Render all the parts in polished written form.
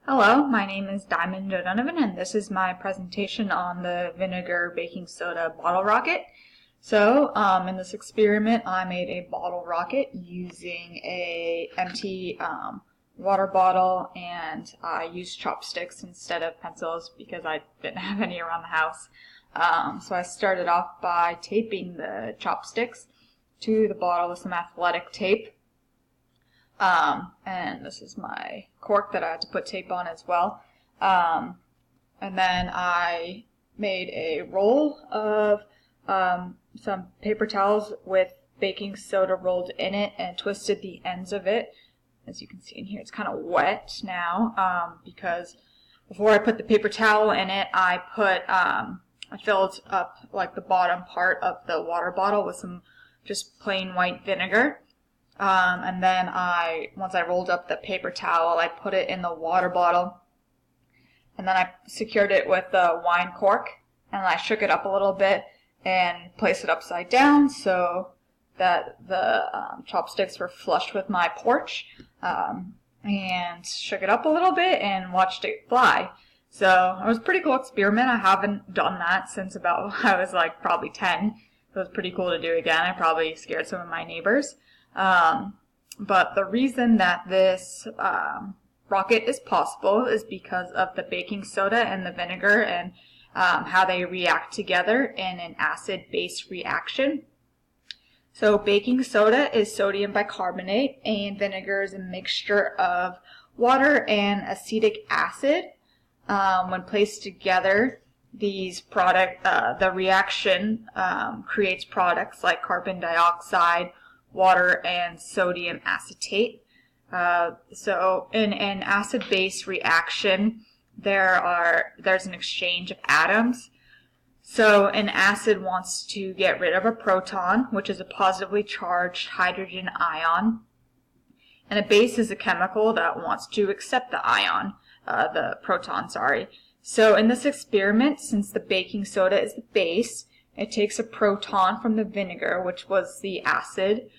Hello, my name is Diamond O'Donovan, and this is my presentation on the vinegar baking soda bottle rocket. So, in this experiment, I made a bottle rocket using a empty water bottle, and I used chopsticks instead of pencils because I didn't have any around the house. So I started off by taping the chopsticks to the bottle with some athletic tape. And this is my cork that I had to put tape on as well. And then I made a roll of some paper towels with baking soda rolled in it and twisted the ends of it. As you can see in here, it's kind of wet now because before I put the paper towel in it, I filled up like the bottom part of the water bottle with some just plain white vinegar. And then once I rolled up the paper towel, I put it in the water bottle, and then I secured it with the wine cork, and I shook it up a little bit and placed it upside down so that the chopsticks were flush with my porch, and shook it up a little bit and watched it fly. So it was a pretty cool experiment. I haven't done that since about I was like probably 10. It was pretty cool to do again. I probably scared some of my neighbors. But the reason that this rocket is possible is because of the baking soda and the vinegar and how they react together in an acid-base reaction. So baking soda is sodium bicarbonate and vinegar is a mixture of water and acetic acid. When placed together, the reaction creates products like carbon dioxide, water, and sodium acetate. So in an acid-base reaction, there's an exchange of atoms. So an acid wants to get rid of a proton, which is a positively charged hydrogen ion, and a base is a chemical that wants to accept the proton, sorry. So in this experiment, since the baking soda is the base, it takes a proton from the vinegar, which was the acid.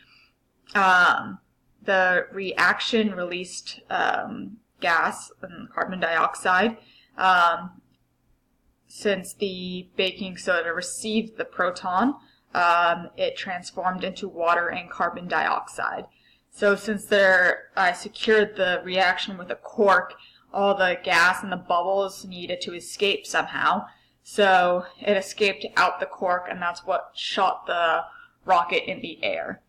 The reaction released gas, carbon dioxide. Since the baking soda received the proton, it transformed into water and carbon dioxide. So since I secured the reaction with a cork, all the gas and the bubbles needed to escape somehow. So it escaped out the cork, and that's what shot the rocket in the air.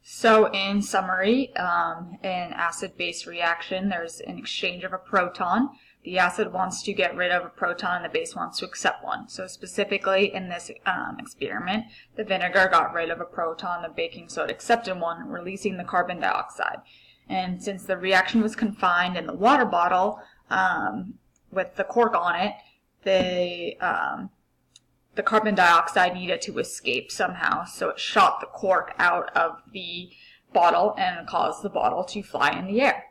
So in summary, in acid-base reaction, there's an exchange of a proton. The acid wants to get rid of a proton and the base wants to accept one. So specifically in this experiment, the vinegar got rid of a proton, the baking soda accepted one, releasing the carbon dioxide. And since the reaction was confined in the water bottle with the cork on it, the carbon dioxide needed to escape somehow, so it shot the cork out of the bottle and caused the bottle to fly in the air.